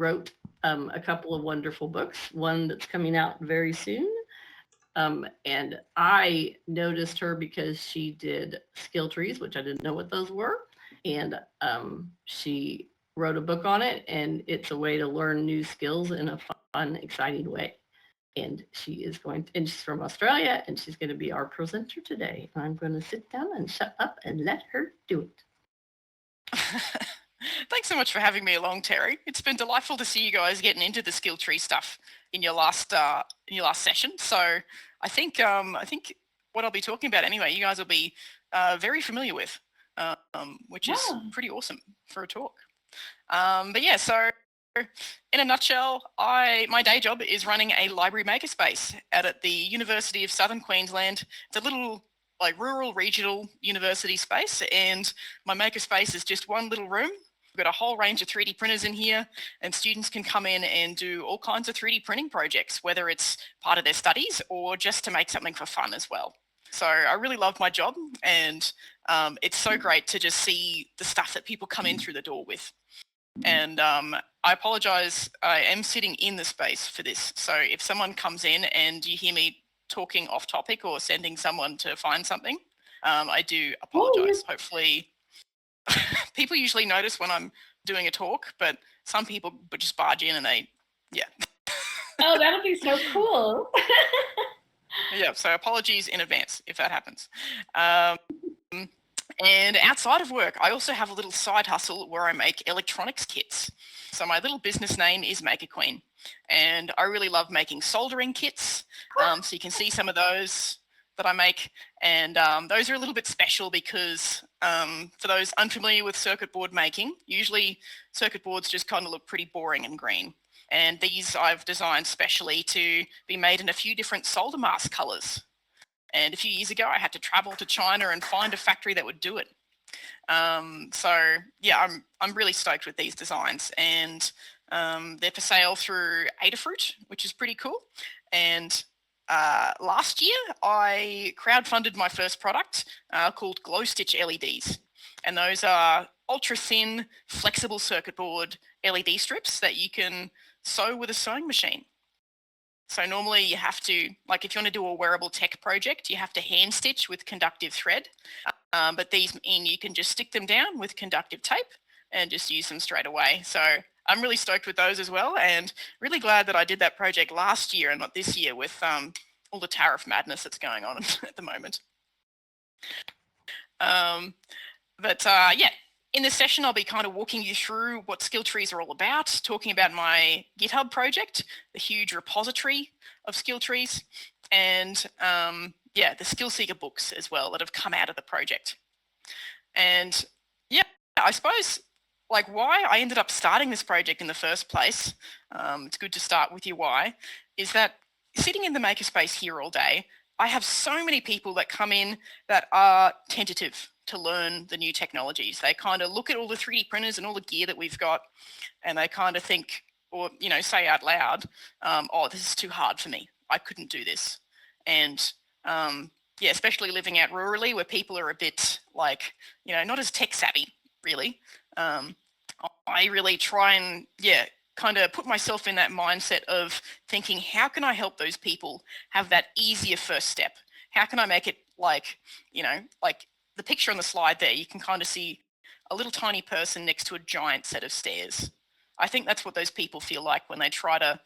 wrote a couple of wonderful books, one that's coming out very soon. And I noticed her because she did skill trees, which I didn't know what those were. And she wrote a book on it, and it's a way to learn new skills in a fun, exciting way. And she is going to, and she's from Australia, and she's going to be our presenter today. I'm going to sit down and shut up and let her do it. Thanks so much for having me along, Terry. It's been delightful to see you guys getting into the skill tree stuff in your last session. So I think what I'll be talking about anyway, you guys will be very familiar with, which is pretty awesome for a talk. But yeah, so in a nutshell, my day job is running a library makerspace out at the University of Southern Queensland. It's a little like rural regional university space, and my makerspace is just one little room. We've got a whole range of 3D printers in here, and students can come in and do all kinds of 3D printing projects, whether it's part of their studies or just to make something for fun as well. So I really love my job, and it's so great to just see the stuff that people come in through the door with. And I apologize, I am sitting in the space for this. So if someone comes in and you hear me talking off topic or sending someone to find something, I do apologize. Hopefully people usually notice when I'm doing a talk, but some people just barge in and yeah. Oh, that'll be so cool. Yeah, so apologies in advance if that happens. And outside of work, I also have a little side hustle where I make electronics kits. So my little business name is Maker Queen, and I really love making soldering kits. So you can see some of those that I make, and those are a little bit special because for those unfamiliar with circuit board making, usually circuit boards just kind of look pretty boring and green. And these I've designed specially to be made in a few different solder mask colors. And a few years ago, I had to travel to China and find a factory that would do it. So yeah, I'm really stoked with these designs, and they're for sale through Adafruit, which is pretty cool. And last year, I crowdfunded my first product called Glow Stitch LEDs. And those are ultra thin, flexible circuit board LED strips that you can sew with a sewing machine. So normally you have to, like if you want to do a wearable tech project, you have to hand stitch with conductive thread. But these mean you can just stick them down with conductive tape and just use them straight away. So I'm really stoked with those as well, and really glad that I did that project last year and not this year with all the tariff madness that's going on at the moment. Yeah, in this session, I'll be kind of walking you through what skill trees are all about, talking about my GitHub project, the huge repository of skill trees, and yeah, the skill seeker books as well that have come out of the project. And yeah, I suppose like why I ended up starting this project in the first place, it's good to start with your why, is that sitting in the makerspace here all day, I have so many people that come in that are tentative to learn the new technologies. They kind of look at all the 3D printers and all the gear that we've got, and they kind of think, or say out loud, oh, this is too hard for me. I couldn't do this. And yeah, especially living out rurally where people are a bit like, not as tech savvy, really. I really try and, yeah, kind of put myself in that mindset of thinking, how can I help those people have that easier first step? How can I make it like, like the picture on the slide there, you can kind of see a little tiny person next to a giant set of stairs. I think that's what those people feel like when they try to,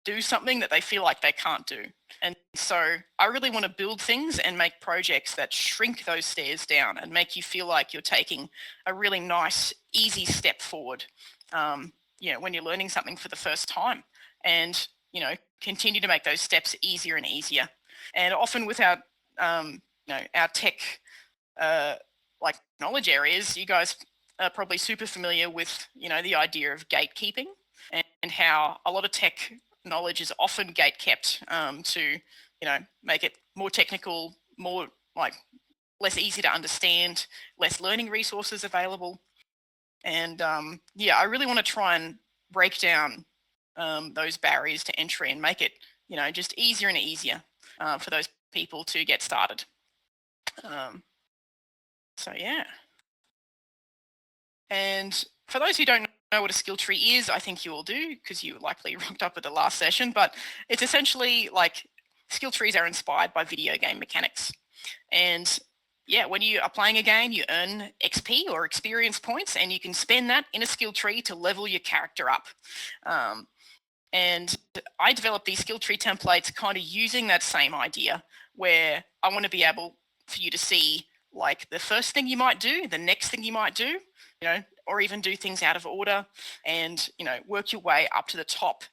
do something that they feel like they can't do. And so I really want to build things and make projects that shrink those stairs down and make you feel like you're taking a really nice, easy step forward, when you're learning something for the first time, and, continue to make those steps easier and easier. And often with our, our tech, like knowledge areas, you guys are probably super familiar with, the idea of gatekeeping and how a lot of tech knowledge is often gate kept to, make it more technical, more like less easy to understand, less learning resources available. And yeah, I really want to try and break down those barriers to entry and make it, just easier and easier for those people to get started. So yeah. And for those who don't know what a skill tree is, I think you all do because you likely rocked up at the last session, but it's essentially like skill trees are inspired by video game mechanics. And yeah, when you are playing a game, you earn XP or experience points, and you can spend that in a skill tree to level your character up. And I developed these skill tree templates kind of using that same idea, where I want to be able for you to see like the first thing you might do, the next thing you might do, or even do things out of order, and work your way up to the top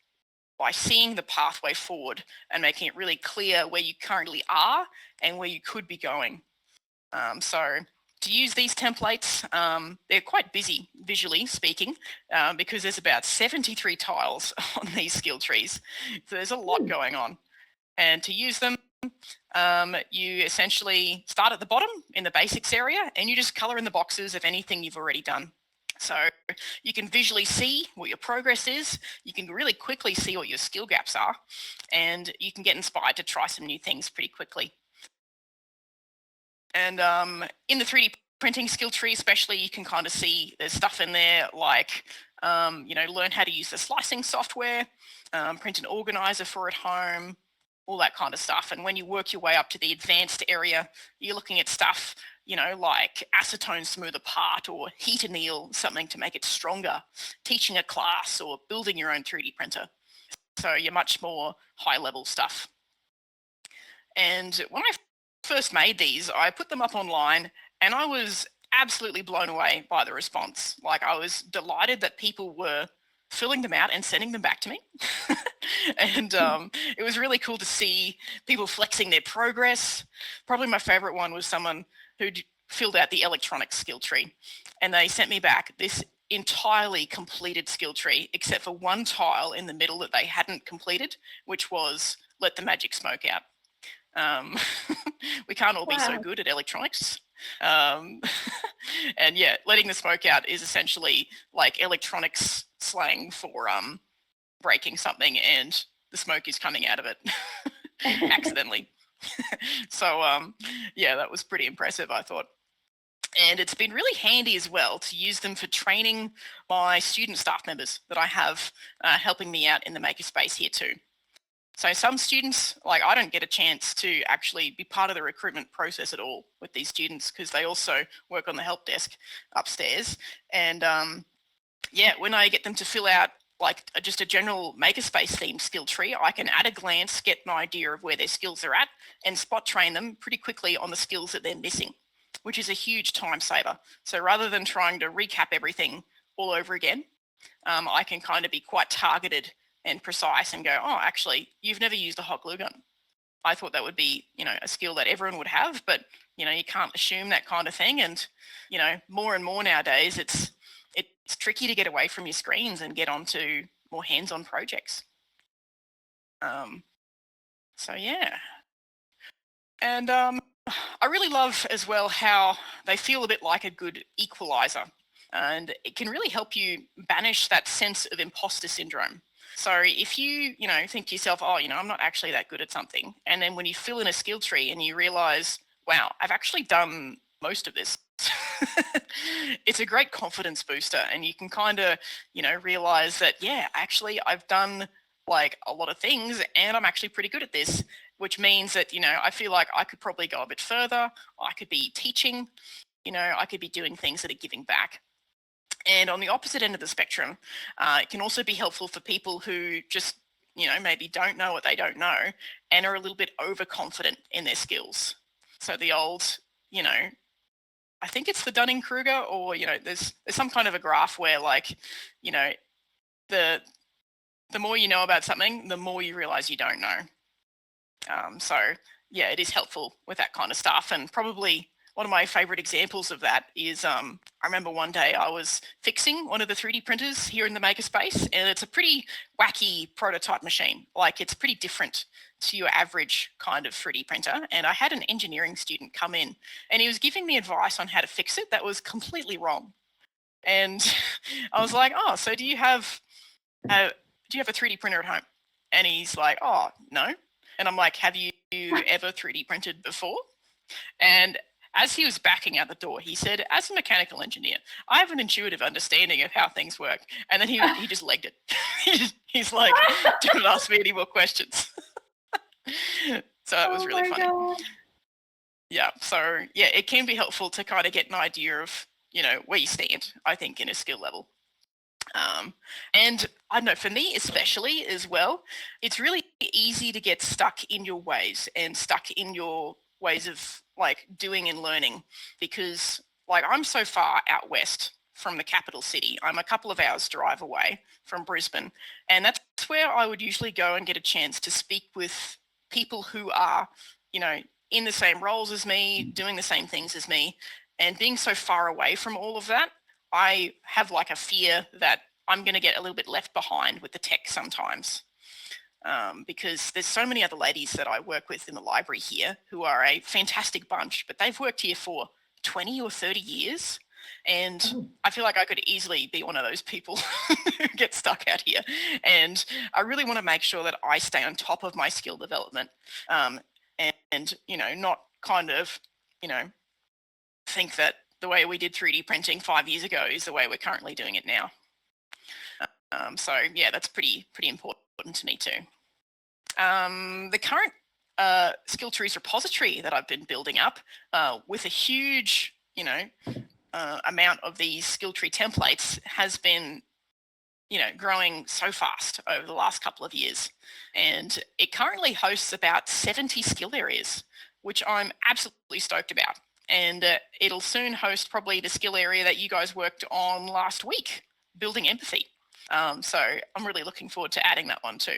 by seeing the pathway forward and making it really clear where you currently are and where you could be going. So to use these templates, they're quite busy visually speaking because there's about 73 tiles on these skill trees. So there's a lot going on. And to use them, you essentially start at the bottom in the basics area and you just color in the boxes of anything you've already done. So you can visually see what your progress is, you can really quickly see what your skill gaps are, and you can get inspired to try some new things pretty quickly. And in the 3D printing skill tree especially, you can kind of see there's stuff in there like, learn how to use the slicing software, print an organizer for at home, all that kind of stuff. And when you work your way up to the advanced area, you're looking at stuff, like acetone smooth apart or heat anneal something to make it stronger, teaching a class or building your own 3D printer. So you're much more high level stuff. And when I first made these, I put them up online and I was absolutely blown away by the response. Like I was delighted that people were filling them out and sending them back to me. And it was really cool to see people flexing their progress. Probably my favorite one was someone who filled out the electronics skill tree, and they sent me back this entirely completed skill tree except for one tile in the middle that they hadn't completed, which was let the magic smoke out. We can't all be so good at electronics. And yeah, letting the smoke out is essentially like electronics slang for breaking something and the smoke is coming out of it accidentally. So yeah, that was pretty impressive, I thought. And it's been really handy as well to use them for training my student staff members that I have helping me out in the makerspace here too. So some students, like I don't get a chance to actually be part of the recruitment process at all with these students because they also work on the help desk upstairs. And yeah, when I get them to fill out like just a general makerspace themed skill tree, I can at a glance get an idea of where their skills are at and spot train them pretty quickly on the skills that they're missing, which is a huge time saver. So rather than trying to recap everything all over again, I can kind of be quite targeted and precise and go, oh, actually, you've never used a hot glue gun. I thought that would be, a skill that everyone would have, but, you can't assume that kind of thing. And, more and more nowadays, it's tricky to get away from your screens and get onto more hands-on projects. So, yeah. And I really love as well how they feel a bit like a good equalizer. And it can really help you banish that sense of imposter syndrome. So if you, think to yourself, oh, I'm not actually that good at something. And then when you fill in a skill tree and you realize, wow, I've actually done most of this. It's a great confidence booster. And you can kind of, realize that, yeah, actually I've done like a lot of things and I'm actually pretty good at this, which means that, I feel like I could probably go a bit further. I could be teaching, I could be doing things that are giving back. And on the opposite end of the spectrum, it can also be helpful for people who just, maybe don't know what they don't know and are a little bit overconfident in their skills. So the old, I think it's the Dunning-Kruger or, there's some kind of a graph where like, the more you know about something, the more you realize you don't know. So yeah, it is helpful with that kind of stuff. And probably one of my favorite examples of that is I remember one day I was fixing one of the 3D printers here in the makerspace, and it's a pretty wacky prototype machine. Like it's pretty different to your average kind of 3D printer. And I had an engineering student come in and he was giving me advice on how to fix it that was completely wrong. And I was like, oh, so do you have a 3D printer at home? And he's like, oh, no. And I'm like, have you ever 3D printed before? And as he was backing out the door, he said, as a mechanical engineer, I have an intuitive understanding of how things work. And then he just legged it. He's like, don't ask me any more questions. So that was really funny. God. Yeah. So yeah, it can be helpful to kind of get an idea of, where you stand, I think, in a skill level. And I don't know, for me especially as well, it's really easy to get stuck in your ways and stuck in your ways of like doing and learning, because like I'm so far out west from the capital city. I'm a couple of hours drive away from Brisbane, and that's where I would usually go and get a chance to speak with people who are, in the same roles as me, doing the same things as me. And being so far away from all of that, I have like a fear that I'm going to get a little bit left behind with the tech sometimes, because there's so many other ladies that I work with in the library here who are a fantastic bunch, but they've worked here for 20 or 30 years. And I feel like I could easily be one of those people who get stuck out here. And I really want to make sure that I stay on top of my skill development, and not kind of, think that the way we did 3D printing 5 years ago is the way we're currently doing it now. So yeah, that's pretty important to me too. The current skill trees repository that I've been building up with a huge, amount of these skill tree templates has been, growing so fast over the last couple of years. And it currently hosts about 70 skill areas, which I'm absolutely stoked about. And it'll soon host probably the skill area that you guys worked on last week, building empathy. So I'm really looking forward to adding that one too.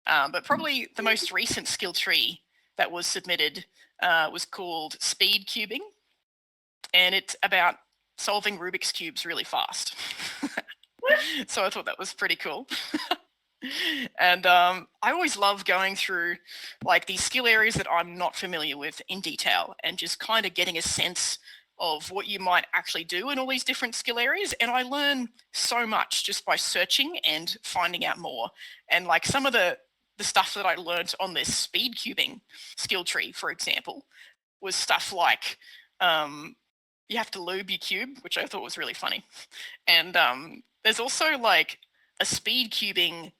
But probably the most recent skill tree that was submitted was called speed cubing. And it's about solving Rubik's cubes really fast. So I thought that was pretty cool. And I always love going through like these skill areas that I'm not familiar with in detail and just kind of getting a sense of what you might actually do in all these different skill areas. And I learn so much just by searching and finding out more. And like some of the stuff that I learned on this speed cubing skill tree, for example, was stuff like you have to lube your cube, which I thought was really funny. And there's also like a speed cubing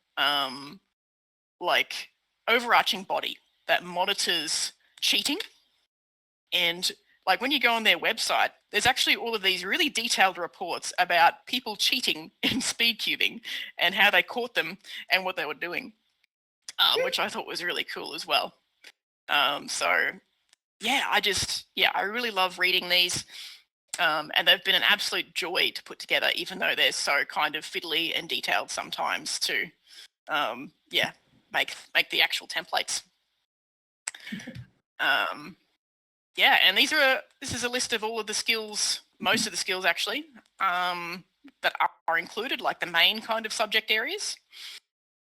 like overarching body that monitors cheating. And like when you go on their website, there's actually all of these really detailed reports about people cheating in speed cubing and how they caught them and what they were doing, which I thought was really cool as well. So yeah, I really love reading these. And they've been an absolute joy to put together, even though they're so kind of fiddly and detailed sometimes to, make the actual templates. Yeah, and this is a list of all of the skills, most of the skills actually, that are included, like the main kind of subject areas.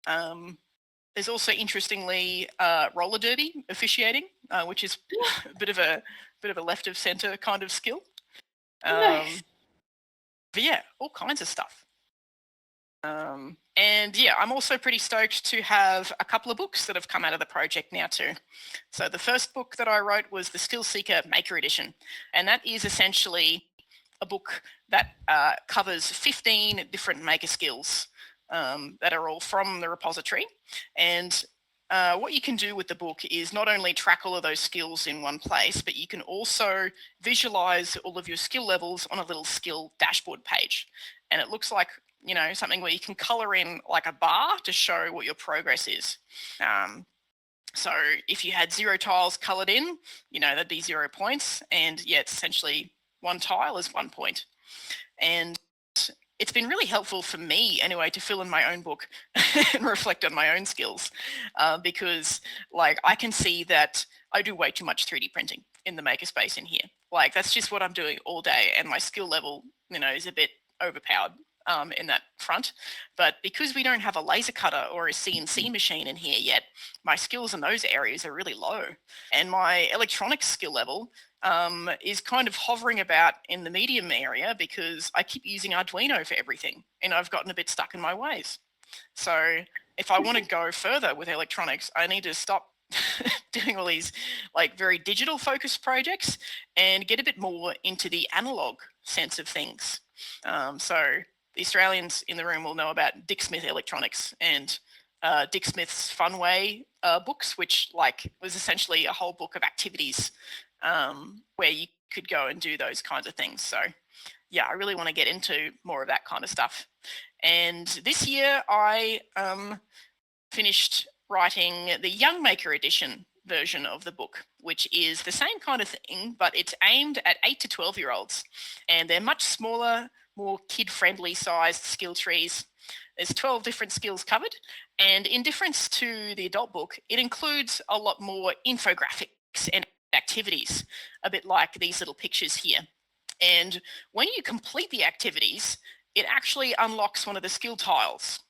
There's also, interestingly, roller derby officiating, which is a bit of a left of center kind of skill. Nice. But yeah, all kinds of stuff. And yeah, I'm also pretty stoked to have a couple of books that have come out of the project now too. So the first book that I wrote was the Skill Seeker Maker Edition. And that is essentially a book that covers 15 different maker skills that are all from the repository. And what you can do with the book is not only track all of those skills in one place, but you can also visualize all of your skill levels on a little skill dashboard page. And it looks like, something where you can color in like a bar to show what your progress is. So if you had 0 tiles colored in, that'd be 0 points. And yeah, it's essentially 1 tile is 1 point. And it's been really helpful for me anyway to fill in my own book and reflect on my own skills, because like I can see that I do way too much 3D printing in the makerspace in here. Like that's just what I'm doing all day, and my skill level, is a bit overpowered in that front. But because we don't have a laser cutter or a CNC machine in here yet, my skills in those areas are really low, and my electronics skill level is kind of hovering about in the medium area because I keep using Arduino for everything and I've gotten a bit stuck in my ways. So if I want to go further with electronics, I need to stop doing all these like very digital focused projects and get a bit more into the analog sense of things. So the Australians in the room will know about Dick Smith Electronics and Dick Smith's Funway books, which like was essentially a whole book of activities where you could go and do those kinds of things. So yeah, I really want to get into more of that kind of stuff. And this year I finished writing the Young Maker Edition version of the book, which is the same kind of thing, but it's aimed at 8 to 12-year-olds. And they're much smaller, more kid-friendly sized skill trees. There's 12 different skills covered. And in difference to the adult book, it includes a lot more infographics and activities, a bit like these little pictures here. And when you complete the activities, it actually unlocks one of the skill tiles.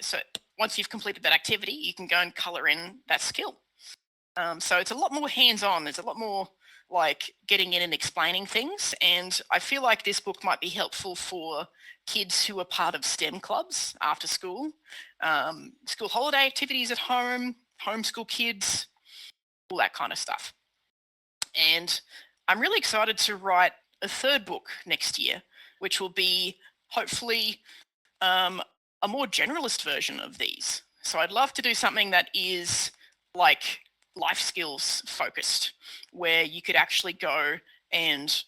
So once you've completed that activity, you can go and color in that skill. So it's a lot more hands-on. There's a lot more like getting in and explaining things. And I feel like this book might be helpful for kids who are part of STEM clubs after school, school holiday activities at home, homeschool kids, all that kind of stuff. And I'm really excited to write a third book next year, which will be hopefully a more generalist version of these. So I'd love to do something that is like life skills focused, where you could actually go and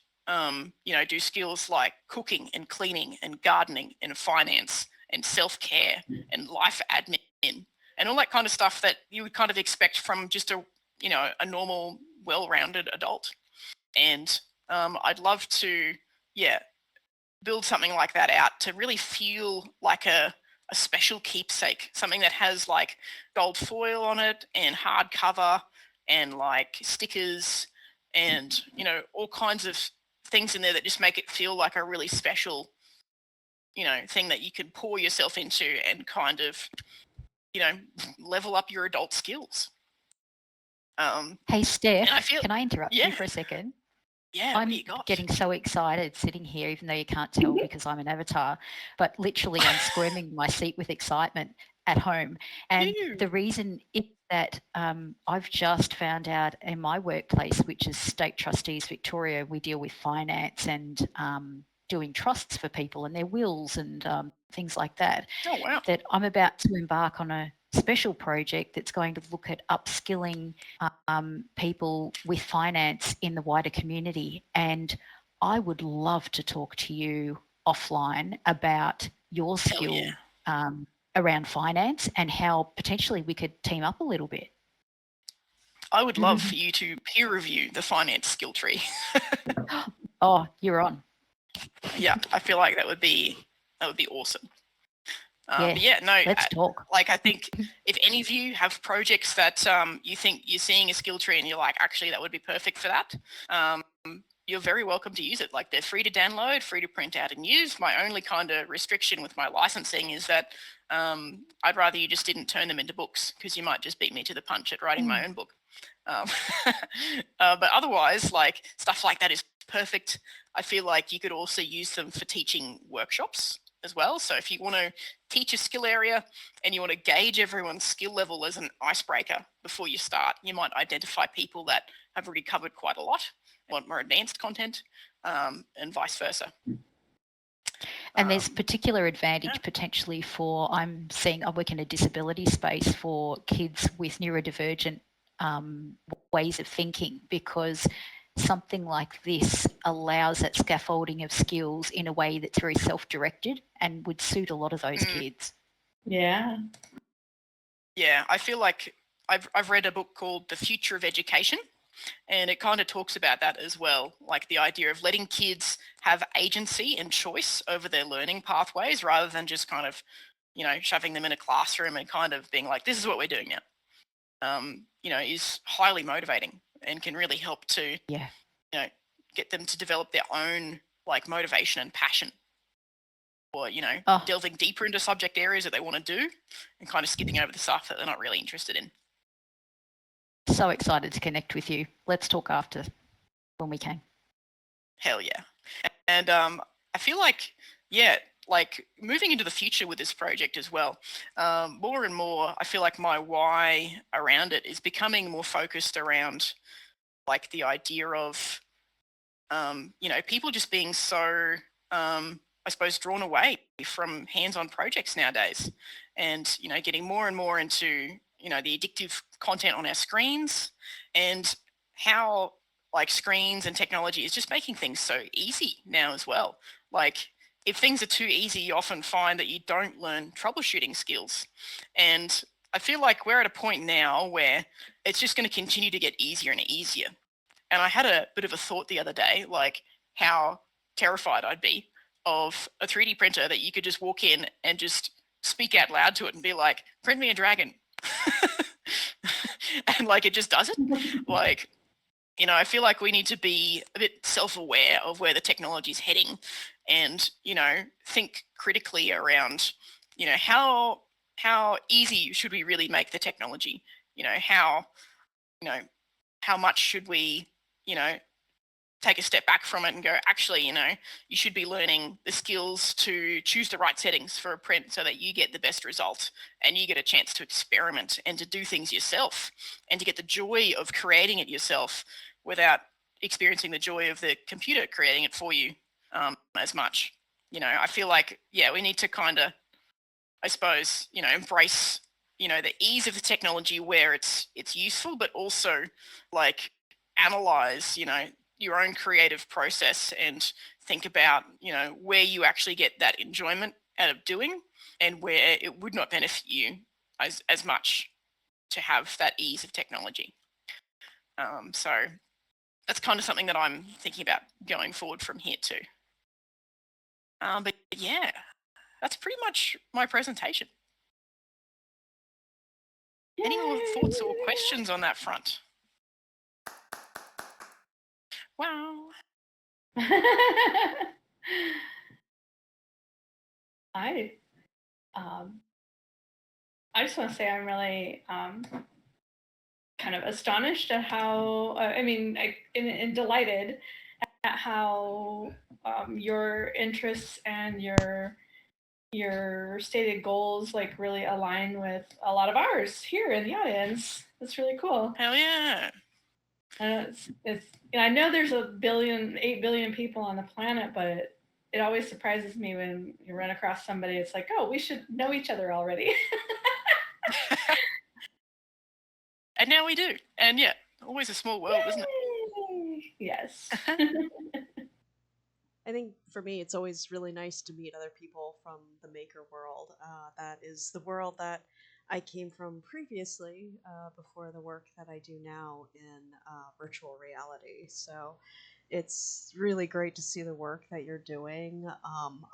do skills like cooking and cleaning and gardening and finance and self-care and life admin and all that kind of stuff that you would kind of expect from just a normal, well-rounded adult. And I'd love to, build something like that out to really feel like a special keepsake, something that has like gold foil on it and hardcover and like stickers and, all kinds of things in there that just make it feel like a really special, thing that you could pour yourself into and kind of, level up your adult skills. Hey, Steph, and I feel, can I interrupt yeah, you for a second? yeah, I'm what do you got? getting so excited sitting here, even though you can't tell because I'm an avatar, but literally I'm squirming in my seat with excitement at home. And the reason is that I've just found out in my workplace, which is State Trustees Victoria, we deal with finance and doing trusts for people and their wills and things like that. Oh, wow. That I'm about to embark on a special project that's going to look at upskilling people with finance in the wider community. And I would love to talk to you offline about your skill around finance and how potentially we could team up a little bit. I would love for you to peer review the finance skill tree. Oh, you're on. Yeah, I feel like that would be awesome. Let's talk. Like, I think if any of you have projects that you think you're seeing a skill tree and you're like, actually, that would be perfect for that, you're very welcome to use it. Like, they're free to download, free to print out and use. My only kind of restriction with my licensing is that I'd rather you just didn't turn them into books, because you might just beat me to the punch at writing my own book. But otherwise, like, stuff like that is perfect. I feel like you could also use them for teaching workshops as well. So if you want to teach a skill area and you want to gauge everyone's skill level as an icebreaker before you start, you might identify people that have already covered quite a lot, want more advanced content, and vice versa. And there's particular advantage potentially for, I'm working in a disability space for kids with neurodivergent ways of thinking, because something like this allows that scaffolding of skills in a way that's very self-directed and would suit a lot of those kids. Yeah. Yeah, I feel like I've read a book called The Future of Education, and it kind of talks about that as well, like the idea of letting kids have agency and choice over their learning pathways rather than just kind of, shoving them in a classroom and kind of being like, this is what we're doing now, is highly motivating and can really help to, get them to develop their own like motivation and passion, or, delving deeper into subject areas that they want to do and kind of skipping over the stuff that they're not really interested in. So excited to connect with you. Let's talk after when we can. Hell yeah. And I feel like, like moving into the future with this project as well, more and more, I feel like my why around it is becoming more focused around like the idea of, people just being so, I suppose, drawn away from hands-on projects nowadays, and getting more and more into the addictive content on our screens, and how like screens and technology is just making things so easy now as well. Like if things are too easy, you often find that you don't learn troubleshooting skills, and I feel like we're at a point now where it's just going to continue to get easier and easier. And I had a bit of a thought the other day, like how terrified I'd be of a 3D printer that you could just walk in and just speak out loud to it and be like, print me a dragon. And like it just does it. Like, I feel like we need to be a bit self-aware of where the technology is heading, and think critically around how easy should we really make the technology. How you know how much should we take a step back from it and go, actually, you should be learning the skills to choose the right settings for a print so that you get the best result, and you get a chance to experiment and to do things yourself, and to get the joy of creating it yourself without experiencing the joy of the computer creating it for you as much. I feel like, we need to kind of, I suppose, embrace, the ease of the technology where it's useful, but also like analyze, your own creative process, and think about, where you actually get that enjoyment out of doing, and where it would not benefit you as much to have that ease of technology. So that's kind of something that I'm thinking about going forward from here too. But yeah, that's pretty much my presentation. Any more thoughts or questions on that front? Wow. I just want to say I'm really kind of astonished at how, and delighted at how your interests and your stated goals like really align with a lot of ours here in the audience. That's really cool. Hell yeah. It's I know there's 8 billion people on the planet, but it always surprises me when you run across somebody. It's like, oh, we should know each other already. And now we do. And yeah, always a small world, isn't it? Yes. I think for me, it's always really nice to meet other people from the maker world. That is the world that I came from previously, before the work that I do now in virtual reality. So it's really great to see the work that you're doing.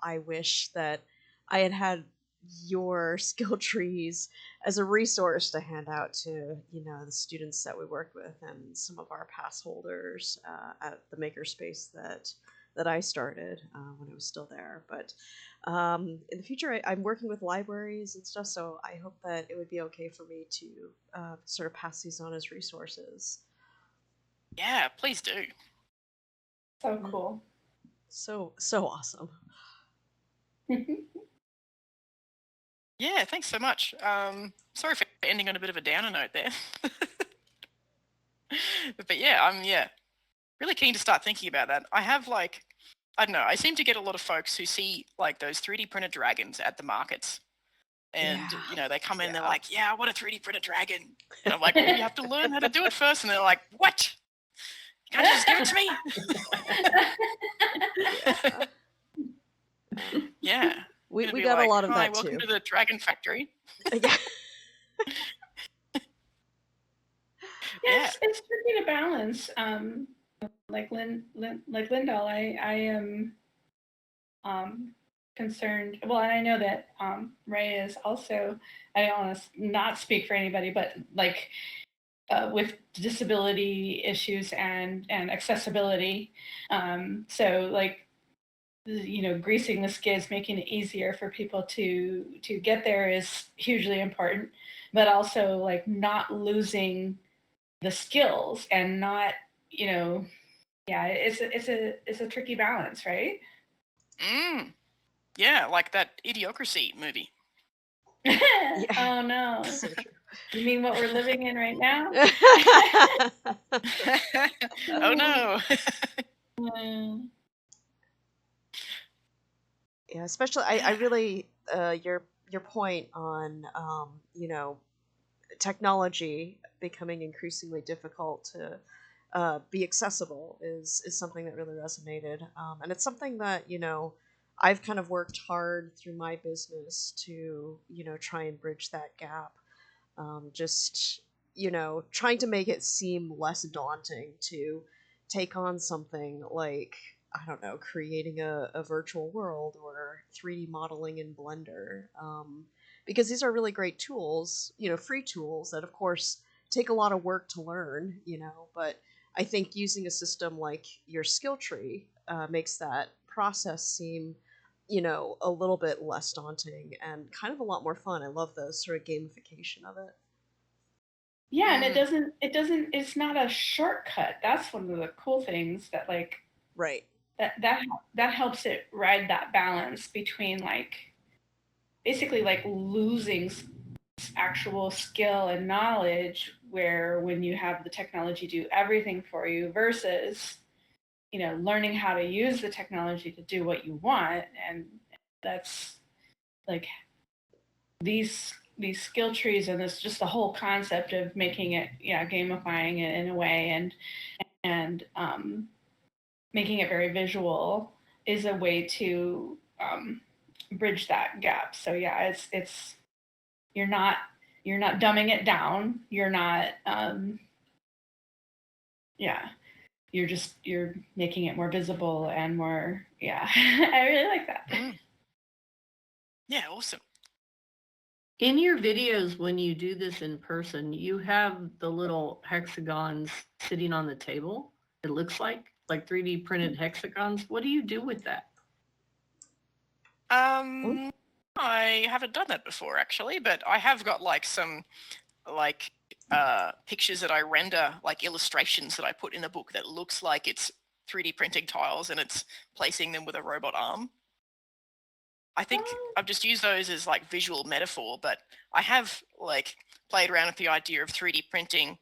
I wish that I had had your skill trees as a resource to hand out to the students that we work with and some of our pass holders at the makerspace that I started when I was still there. But in the future, I'm working with libraries and stuff, so I hope that it would be okay for me to sort of pass these on as resources. Yeah, please do. So cool. So awesome. Yeah, thanks so much. Sorry for ending on a bit of a downer note there. But yeah, I'm really keen to start thinking about that. I have I don't know, I seem to get a lot of folks who see like those 3D printed dragons at the markets. And they come in and they're like, yeah, I want a 3D printed dragon. And I'm like, well, you have to learn how to do it first. And they're like, what? You can't just give it to me? Yeah. We got a lot of that welcome too. to the Dragon Factory. Yes, it's tricky to balance. Like Lindell, I am concerned. Well, and I know that Ray is also. I don't want to not speak for anybody, but like with disability issues and accessibility. So like greasing the skids, making it easier for people to get there is hugely important, but also like not losing the skills and not it's a tricky balance, right? Yeah, like that Idiocracy movie. Oh no. So true. You mean what we're living in right now? Oh no. Mm. Yeah, especially I really your point on you know, technology becoming increasingly difficult to be accessible is something that really resonated, and it's something that, you know, I've kind of worked hard through my business to, you know, try and bridge that gap. Just, you know, trying to make it seem less daunting to take on something like, I don't know, creating a virtual world or 3D modeling in Blender, because these are really great tools, you know, free tools that of course take a lot of work to learn, you know, but I think using a system like your skill tree makes that process seem, you know, a little bit less daunting and kind of a lot more fun. I love the sort of gamification of it. Yeah, and it's not a shortcut. That's one of the cool things that like Right. that helps it ride that balance between like basically like losing actual skill and knowledge where when you have the technology do everything for you versus, you know, learning how to use the technology to do what you want. And that's like these skill trees and this just the whole concept of making it, yeah, gamifying it in a way and making it very visual is a way to bridge that gap. So yeah, it's you're not dumbing it down. You're not yeah. You're making it more visible and more, yeah. I really like that. Yeah, awesome. In your videos, when you do this in person, you have the little hexagons sitting on the table. It looks like 3D printed hexagons. What do you do with that? I haven't done that before actually, but I have got like some like pictures that I render, like illustrations that I put in a book that looks like it's 3D printing tiles and it's placing them with a robot arm. I think I've just used those as like visual metaphor, but I have like played around with the idea of 3D printing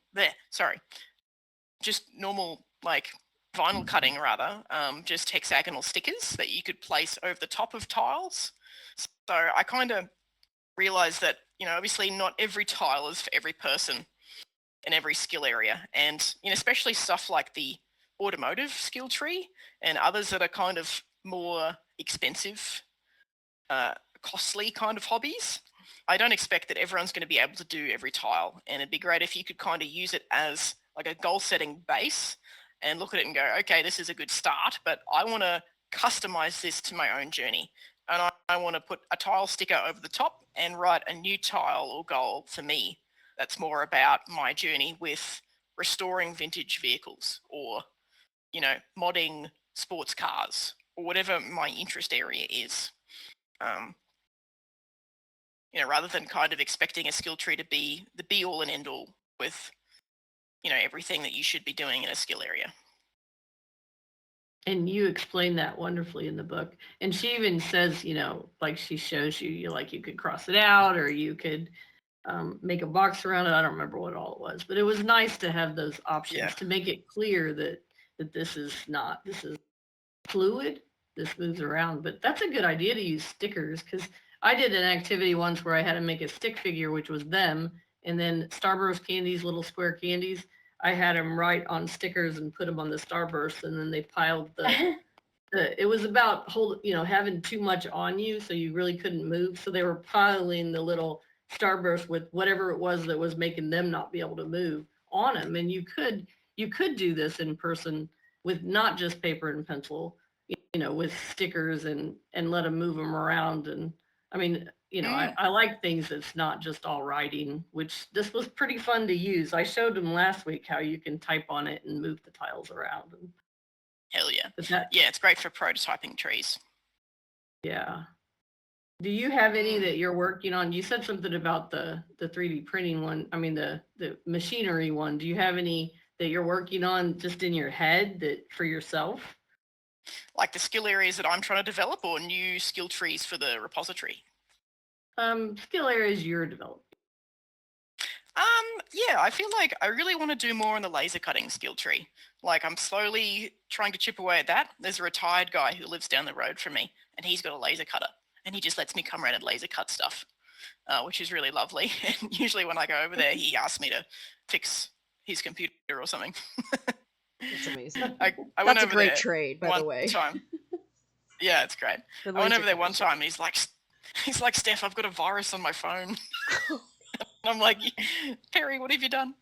just normal like vinyl cutting rather, just hexagonal stickers that you could place over the top of tiles. So I kind of realized that, you know, obviously not every tile is for every person in every skill area, and, you know, especially stuff like the automotive skill tree and others that are kind of more expensive, costly kind of hobbies. I don't expect that everyone's going to be able to do every tile, and it'd be great if you could kind of use it as like a goal setting base and look at it and go, okay, this is a good start, but I want to customize this to my own journey. And I want to put a tile sticker over the top and write a new tile or goal for me that's more about my journey with restoring vintage vehicles or, you know, modding sports cars or whatever my interest area is. You know, rather than kind of expecting a skill tree to be the be all and end all with, you know, everything that you should be doing in a skill area. And you explain that wonderfully in the book. And she even says, you know, like she shows you like you could cross it out or you could make a box around it. I don't remember what all it was, but it was nice to have those options to make it clear that this is fluid. This moves around. But that's a good idea to use stickers because I did an activity once where I had to make a stick figure, which was them, and then Starburst candies, little square candies. I had them write on stickers and put them on the Starburst, and then they piled it was about having too much on you, so you really couldn't move. So they were piling the little Starburst with whatever it was that was making them not be able to move on them. And you could do this in person with not just paper and pencil, with stickers and let them move them around. And I mean, I like things that's not just all writing, which this was pretty fun to use. I showed them last week how you can type on it and move the tiles around. Hell yeah. Yeah, it's great for prototyping trees. Yeah. Do you have any that you're working on? You said something about the 3D printing one. I mean, the machinery one. Do you have any that you're working on just in your head that for yourself? like the skill areas that I'm trying to develop, or new skill trees for the repository? Skill areas you're developing. Yeah, I feel like I really want to do more on the laser cutting skill tree. Like I'm slowly trying to chip away at that. There's a retired guy who lives down the road from me, and he's got a laser cutter, and he just lets me come around and laser cut stuff, which is really lovely. And usually when I go over there, he asks me to fix his computer or something. That's amazing. I went That's a over great there trade, by one the way. time. Yeah, it's great. The I went laser over there one cutters. time, and he's like, Steph, I've got a virus on my phone. And I'm like, Perry, what have you done?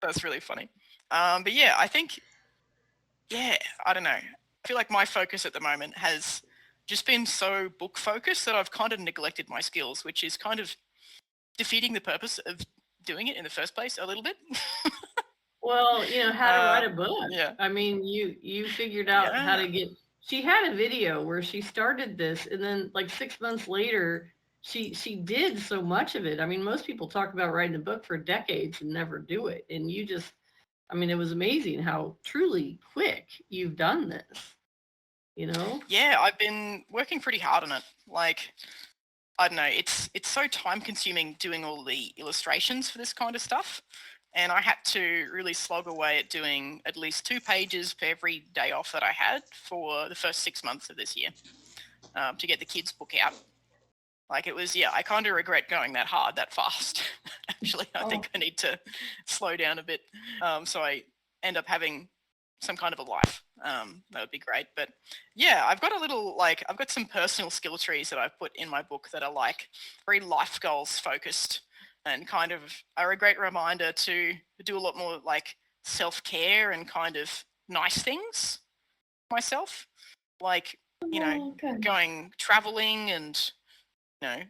That's really funny. But yeah, I think, I don't know. I feel like my focus at the moment has just been so book focused that I've kind of neglected my skills, which is kind of defeating the purpose of doing it in the first place a little bit. Well, how to write a book. Yeah. I mean, you figured out how to Yeah. get. She had a video where she started this, and then like 6 months later, she did so much of it. I mean, most people talk about writing a book for decades and never do it, and you just. I mean, it was amazing how truly quick you've done this. Yeah, I've been working pretty hard on it. Like, I don't know, it's so time consuming doing all the illustrations for this kind of stuff. And I had to really slog away at doing at least 2 pages per every day off that I had for the first 6 months of this year to get the kids' book out. Like it was, I kind of regret going that hard, that fast. Actually, I think I need to slow down a bit so I end up having some kind of a life. That would be great. But yeah, I've got I've got some personal skill trees that I've put in my book that are like very life goals focused and kind of are a great reminder to do a lot more like self-care and kind of nice things myself. Like, going traveling and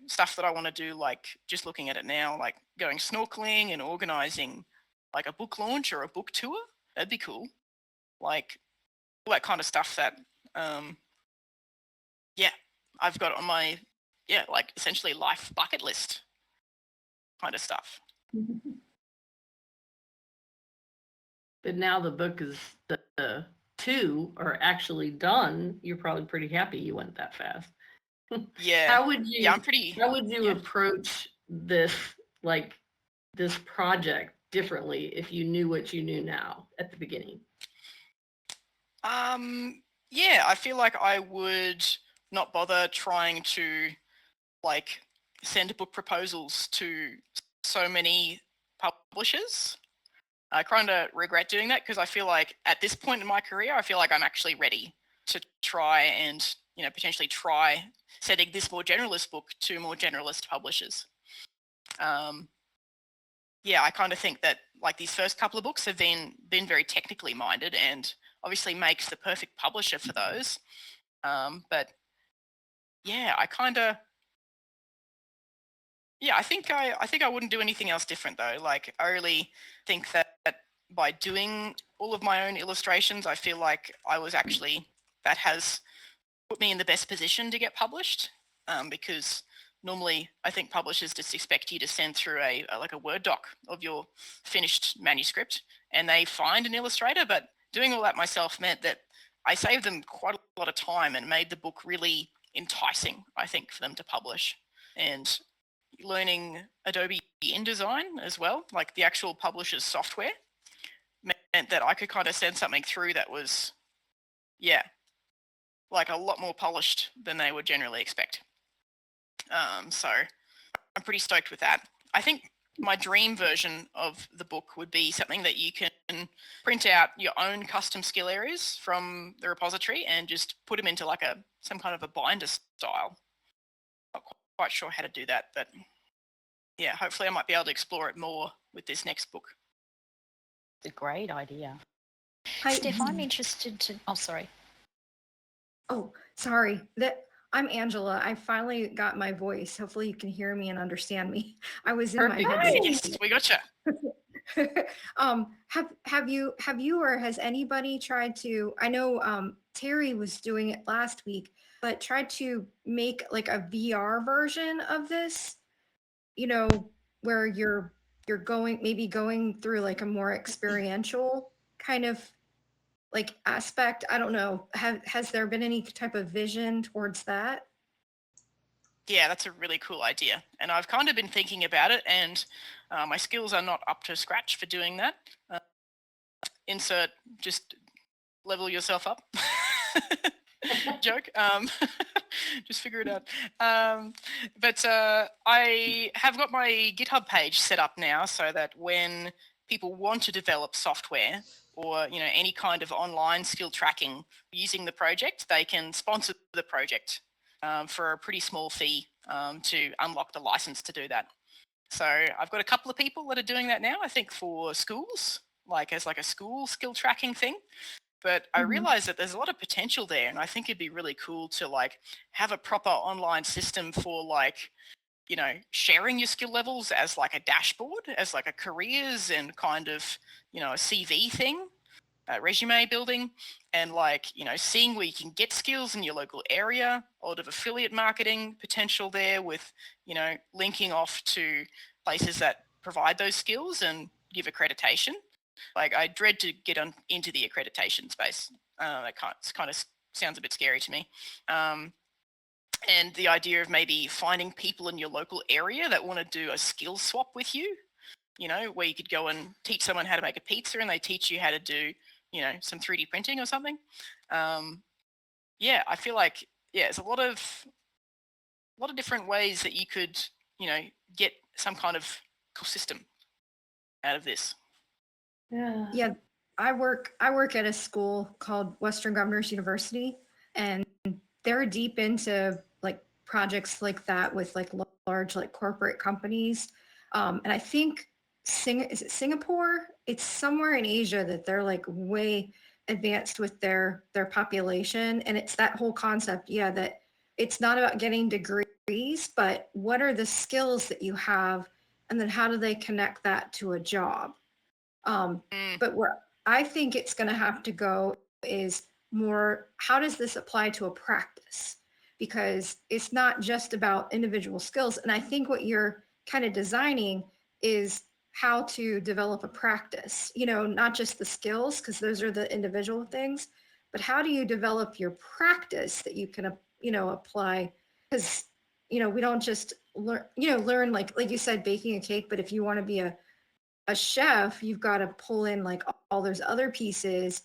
stuff that I want to do, like just looking at it now, like going snorkeling and organizing like a book launch or a book tour. That'd be cool. Like all that kind of stuff that I've got on my like essentially life bucket list kind of stuff. But now the book is the 2 are actually done. You're probably pretty happy you went that fast. Yeah. How would you? I'm pretty. How would you approach this this project differently if you knew what you knew now at the beginning? I feel like I would not bother trying to like send book proposals to so many publishers. I kind of regret doing that because I feel like at this point in my career, I feel like I'm actually ready to try and potentially try sending this more generalist book to more generalist publishers. I kind of think that like these first couple of books have been very technically minded and obviously makes the perfect publisher for those. But I kind of I think I wouldn't do anything else different though. Like I really think that by doing all of my own illustrations, I feel like that has put me in the best position to get published. Because normally I think publishers just expect you to send through a Word doc of your finished manuscript and they find an illustrator, but doing all that myself meant that I saved them quite a lot of time and made the book really enticing, I think, for them to publish. And learning Adobe InDesign as well, like the actual publisher's software, meant that I could kind of send something through that was, like a lot more polished than they would generally expect. So I'm pretty stoked with that. I think my dream version of the book would be something that you can print out your own custom skill areas from the repository and just put them into like some kind of a binder style. Not quite sure how to do that, but hopefully I might be able to explore it more with this next book. It's a great idea. Hi. Steph, I'm interested to... Oh, sorry. Oh, sorry. I'm Angela. I finally got my voice. Hopefully you can hear me and understand me. I was in my headset. Yes, we gotcha. Have you or has anybody tried to, I know Terry was doing it last week, but tried to make like a VR version of this, where you're going through like a more experiential kind of like aspect? I don't know. Has there been any type of vision towards that? Yeah, that's a really cool idea. And I've kind of been thinking about it, and my skills are not up to scratch for doing that. Insert just level yourself up joke. Just figure it out. But I have got my GitHub page set up now so that when people want to develop software or any kind of online skill tracking using the project, they can sponsor the project for a pretty small fee to unlock the license to do that. So I've got a couple of people that are doing that now, I think for schools, like as like a school skill tracking thing. But I realize that there's a lot of potential there, and I think it'd be really cool to like have a proper online system for like, sharing your skill levels as like a dashboard, as like a careers and kind of, a CV thing, resume building, and like, seeing where you can get skills in your local area, a lot of affiliate marketing potential there with, linking off to places that provide those skills and give accreditation. Like I dread to get into the accreditation space. That kind of sounds a bit scary to me. And the idea of maybe finding people in your local area that want to do a skill swap with you, where you could go and teach someone how to make a pizza and they teach you how to do, some 3D printing or something. Yeah, I feel like, there's a lot of different ways that you could, get some kind of cool system out of this. Yeah, I work at a school called Western Governors University, and they're deep into like projects like that with like large like corporate companies. And I think is it Singapore? It's somewhere in Asia that they're like way advanced with their population, and it's that whole concept, yeah, that it's not about getting degrees, but what are the skills that you have, and then how do they connect that to a job? But where I think it's going to have to go is more, how does this apply to a practice? Because it's not just about individual skills. And I think what you're kind of designing is how to develop a practice, not just the skills, because those are the individual things, but how do you develop your practice that you can, apply? Because, we don't just learn like you said, baking a cake, but if you want to be a chef, you've got to pull in like all those other pieces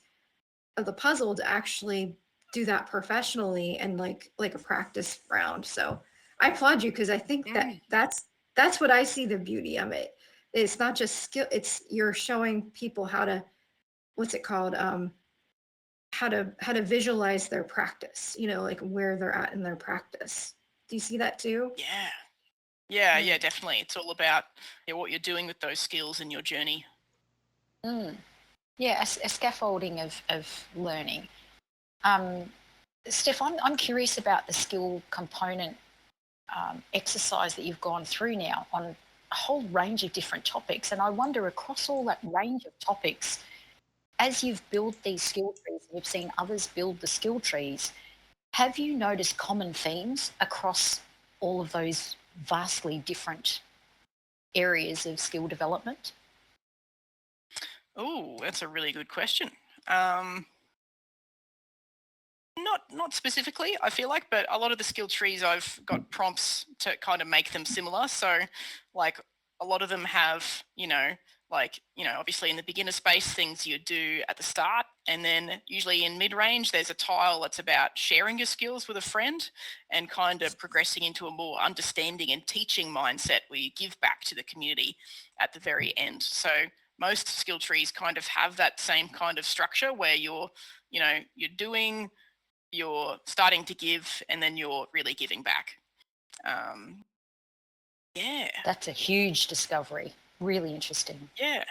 of the puzzle to actually do that professionally and like a practice round. So I applaud you, because I think that that's what I see the beauty of it. It's not just skill, it's you're showing people how to, what's it called? How to visualize their practice, like where they're at in their practice. Do you see that too? Yeah, definitely. It's all about what you're doing with those skills in your journey. Yeah, a scaffolding of learning. Steph, I'm curious about the skill component exercise that you've gone through now on a whole range of different topics. And I wonder, across all that range of topics, as you've built these skill trees and you've seen others build the skill trees, have you noticed common themes across all of those vastly different areas of skill development? Oh, that's a really good question. Not specifically, I feel like, but a lot of the skill trees I've got prompts to kind of make them similar. So like a lot of them have, obviously in the beginner space, things you do at the start. And then usually in mid-range, there's a tile that's about sharing your skills with a friend and kind of progressing into a more understanding and teaching mindset where you give back to the community at the very end. So most skill trees kind of have that same kind of structure where you're doing, you're starting to give, and then you're really giving back. That's a huge discovery. Really interesting. Yeah.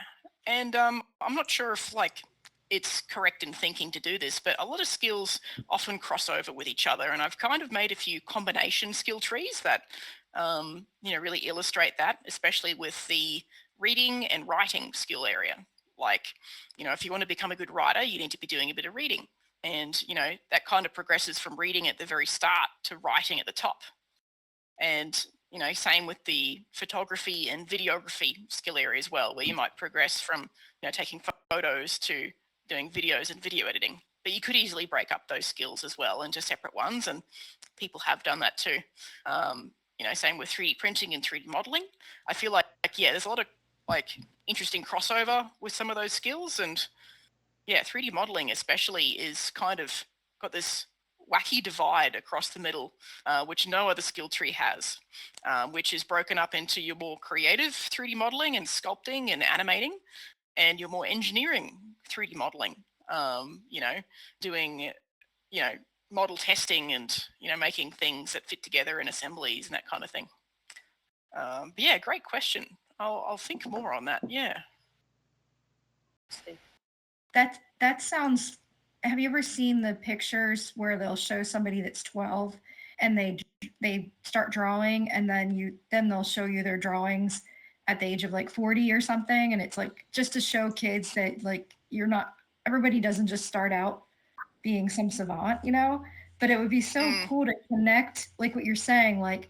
And I'm not sure if like it's correct in thinking to do this, but a lot of skills often cross over with each other, and I've kind of made a few combination skill trees that really illustrate that, especially with the reading and writing skill area. Like, if you want to become a good writer, you need to be doing a bit of reading. And, that kind of progresses from reading at the very start to writing at the top. And, same with the photography and videography skill area as well, where you might progress from, taking photos to doing videos and video editing. But you could easily break up those skills as well into separate ones, and people have done that too. Same with 3D printing and 3D modeling. I feel like there's a lot of interesting crossover with some of those skills, and 3D modeling especially is kind of got this wacky divide across the middle, which no other skill tree has, which is broken up into your more creative 3D modeling and sculpting and animating, and your more engineering 3D modeling, doing, model testing and, making things that fit together in assemblies and that kind of thing. But great question. I'll think more on that. Yeah. That sounds. Have you ever seen the pictures where they'll show somebody that's 12 and they start drawing, and then they'll show you their drawings at the age of like 40 or something, and it's like just to show kids that like everybody doesn't just start out being some savant, but it would be so cool to connect, like what you're saying, like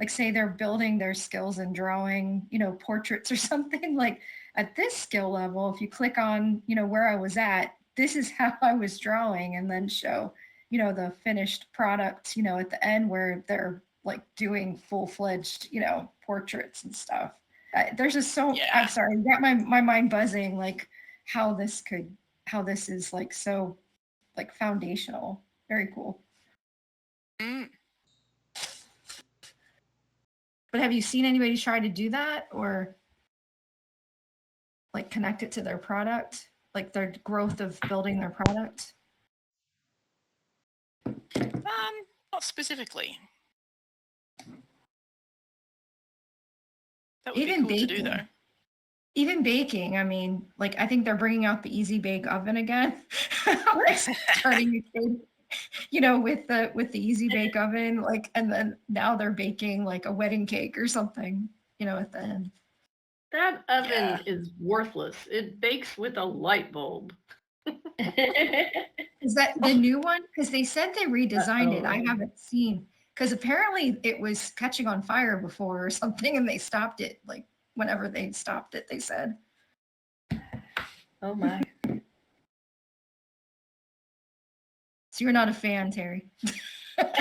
say they're building their skills in drawing, portraits or something. Like at this skill level, if you click on, where I was at, this is how I was drawing, and then show, the finished product, at the end where they're like doing full-fledged, portraits and stuff. There's just so, I'm sorry, got my mind buzzing, like how this is like so like foundational. Very cool. But have you seen anybody try to do that, or like connect it to their product, like their growth of building their product? Not specifically. That would Even be cool baking. to do, though. Even baking, I mean, like I think they're bringing out the Easy Bake Oven again. Starting with the Easy Bake Oven, like, and then now they're baking like a wedding cake or something, at the end. That oven is worthless. It bakes with a light bulb. Is that the new one? Because they said they redesigned it. I haven't seen, because apparently it was catching on fire before or something, and they stopped it. Like whenever they stopped it, they said. Oh my. So you're not a fan, Terry?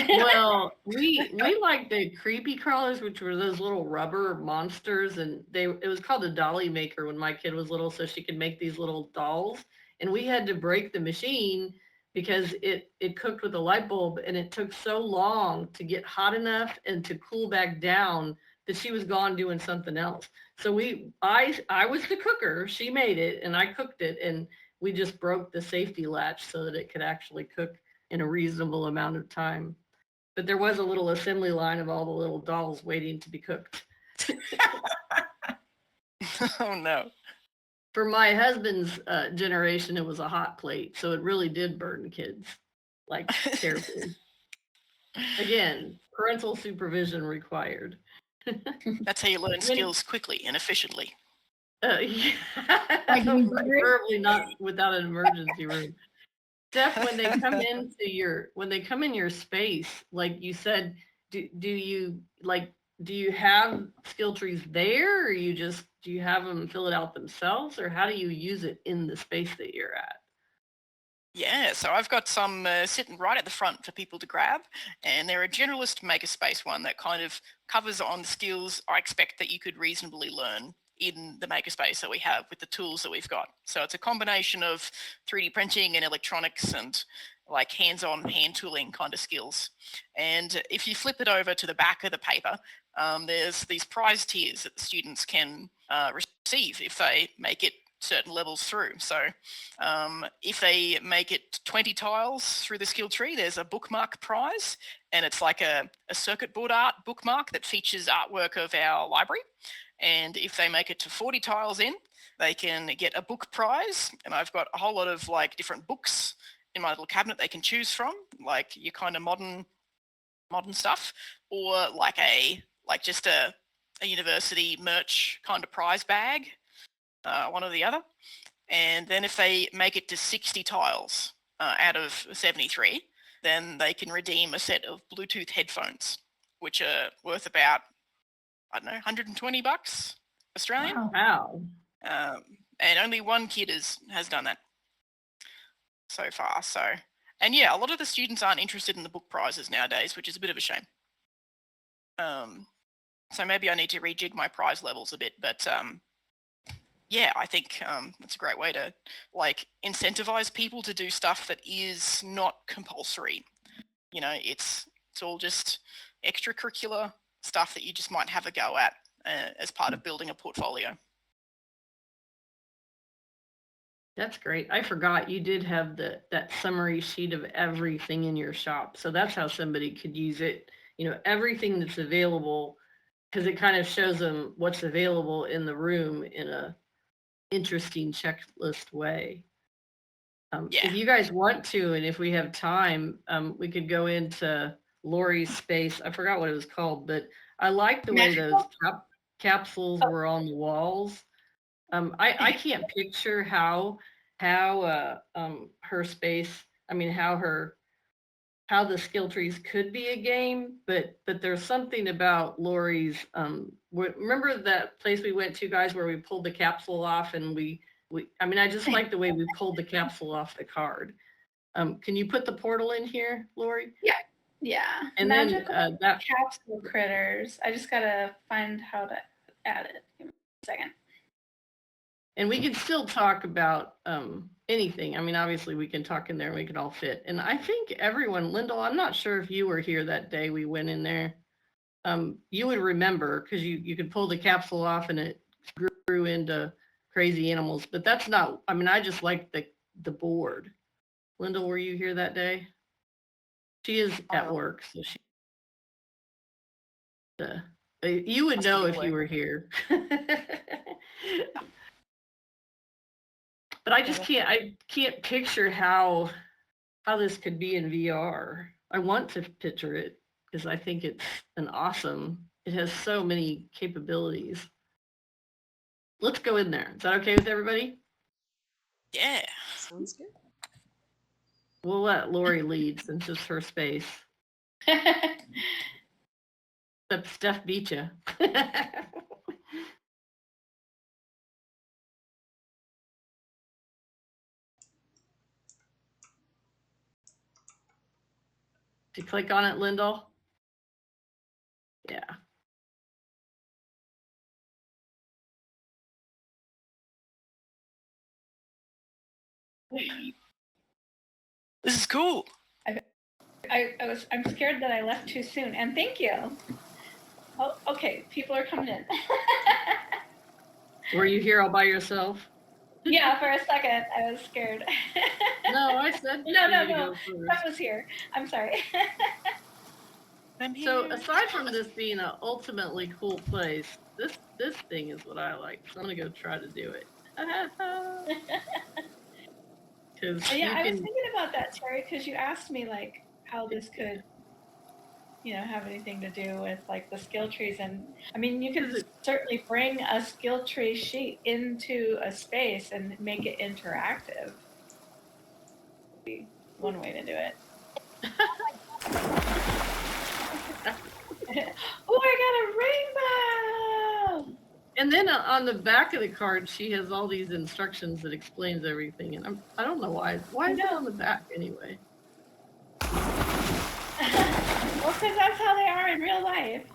Well, we like the creepy crawlers, which were those little rubber monsters, and it was called a dolly maker when my kid was little, so she could make these little dolls, and we had to break the machine because it cooked with a light bulb, and it took so long to get hot enough and to cool back down that she was gone doing something else. So I was the cooker, she made it, and I cooked it, and we just broke the safety latch so that it could actually cook in a reasonable amount of time. But there was a little assembly line of all the little dolls waiting to be cooked. Oh no. For my husband's generation, it was a hot plate, so it really did burn kids, like terribly. Again, parental supervision required. That's how you learn skills quickly and efficiently. Yeah. Preferably not without an emergency room. Steph, when they come in your space, like you said, do you have skill trees there, or do you have them fill it out themselves, or how do you use it in the space that you're at? Yeah, so I've got some sitting right at the front for people to grab, and they're a generalist makerspace one that kind of covers on the skills I expect that you could reasonably learn in the makerspace that we have with the tools that we've got. So it's a combination of 3D printing and electronics and like hands-on hand tooling kind of skills. And if you flip it over to the back of the paper, there's these prize tiers that the students can receive if they make it certain levels through. So if they make it 20 tiles through the skill tree, there's a bookmark prize, and it's like a circuit board art bookmark that features artwork of our library. And if they make it to 40 tiles in, they can get a book prize. And I've got a whole lot of like different books in my little cabinet they can choose from, like your kind of modern stuff, or like just a university merch kind of prize bag, one or the other. And then if they make it to 60 tiles out of 73, then they can redeem a set of Bluetooth headphones, which are worth about, I don't know, $120 Australian. Wow. And only one kid has done that. so far. So, and yeah, a lot of the students aren't interested in the book prizes nowadays, which is a bit of a shame. So maybe I need to rejig my prize levels a bit, but yeah, I think it's a great way to like incentivize people to do stuff that is not compulsory. You know, it's all just extracurricular stuff that you just might have a go at as part of building a portfolio. That's great. I forgot you did have that summary sheet of everything in your shop. So that's how somebody could use it. You know, everything that's available, because it kind of shows them what's available in the room in a interesting checklist way. Yeah. If you guys want to, and if we have time, we could go into Lori's space. I forgot what it was called, but I like the way those capsules were on the walls. I can't picture how her space, I mean, how the skill trees could be a game, but there's something about Lori's, remember that place we went to, guys, where we pulled the capsule off and I mean, I just like the way we pulled the capsule off the card. Can you put the portal in here, Lori? Yeah. And Magical then that capsule critters. I just gotta find how to add it. Give me a second. And we can still talk about anything. I mean, obviously we can talk in there and we can all fit. And I think everyone, Lyndall, I'm not sure if you were here that day we went in there. You would remember because you could pull the capsule off and it grew into crazy animals. But that's not, I mean, I just like the board. Lyndall, were you here that day? She is at work, so she. You would know if you were here. But I just can't picture how this could be in VR. I want to picture it because I think it's it has so many capabilities. Let's go in there. Is that okay with everybody? Yeah. Sounds good. We'll let Lori lead since it's her space. Except Steph beat you. Did you click on it, Lyndall? Yeah. This is cool. I'm scared that I left too soon. And thank you. Oh, okay. People are coming in. Were you here all by yourself? Yeah, for a second, I was scared. No, I said no. Steph was here. I'm sorry. So aside from this being an ultimately cool place, this thing is what I like. So I'm gonna go try to do it. Yeah, I was thinking about that, Terry, because you asked me like how this could, have anything to do with like the skill trees, and I mean, you could certainly bring a skill tree sheet into a space and make it interactive. Be one way to do it. Oh, I got a rainbow! And then on the back of the card, she has all these instructions that explains everything, and I don't know why. Why is it on the back anyway? Well, because that's how they are in real life.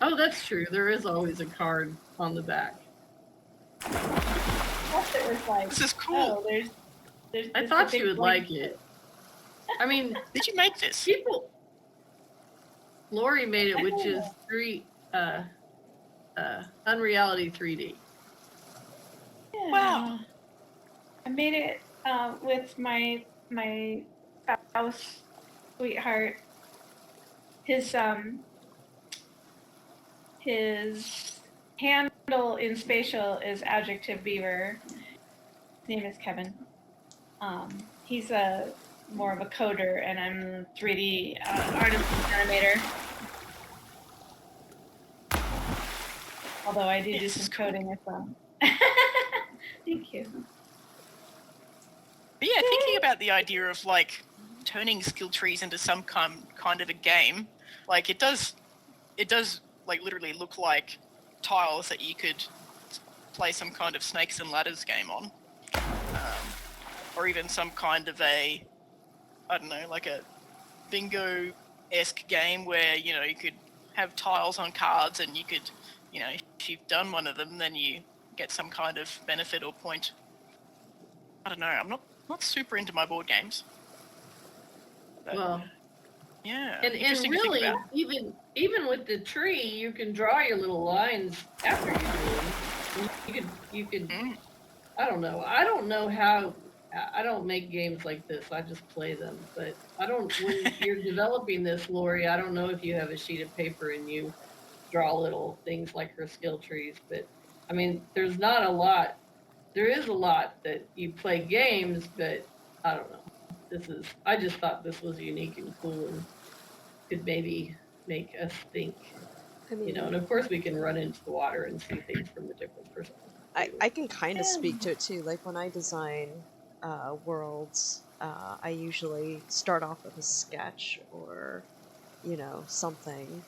Oh, that's true. There is always a card on the back. Plus, it was like, this is cool. Oh, there's I thought you would like it. I mean, did you make this? Lori made it, which is Unreality 3D. Yeah. Wow. I made it with my spouse, sweetheart. His handle in Spatial is Adjective Beaver. His name is Kevin. He's more of a coder, and I'm 3D artist and animator. Although I do some coding as well. Thank you. But yeah, thinking about the idea of like turning skill trees into some kind of a game, like it does like literally look like tiles that you could play some kind of snakes and ladders game on. or even some kind of a, I don't know, like a bingo-esque game where, you know, you could have tiles on cards and you could, you know, if you've done one of them, then you get some kind of benefit or point. I don't know. I'm not super into my board games. But, Well, yeah, and interesting to think really, about. even with the tree, you can draw your little lines after you do them. You could. I don't know. I don't know how. I don't make games like this. I just play them. But I don't. When you're developing this, Lori, I don't know if you have a sheet of paper and you draw little things like her skill trees. But I mean, there's not a lot. There is a lot that you play games, but I don't know. I just thought this was unique and cool and could maybe make us think, I mean, and of course we can run into the water and see things from a different perspective. I can kind of speak to it too. Like when I design worlds, I usually start off with a sketch or, you know, something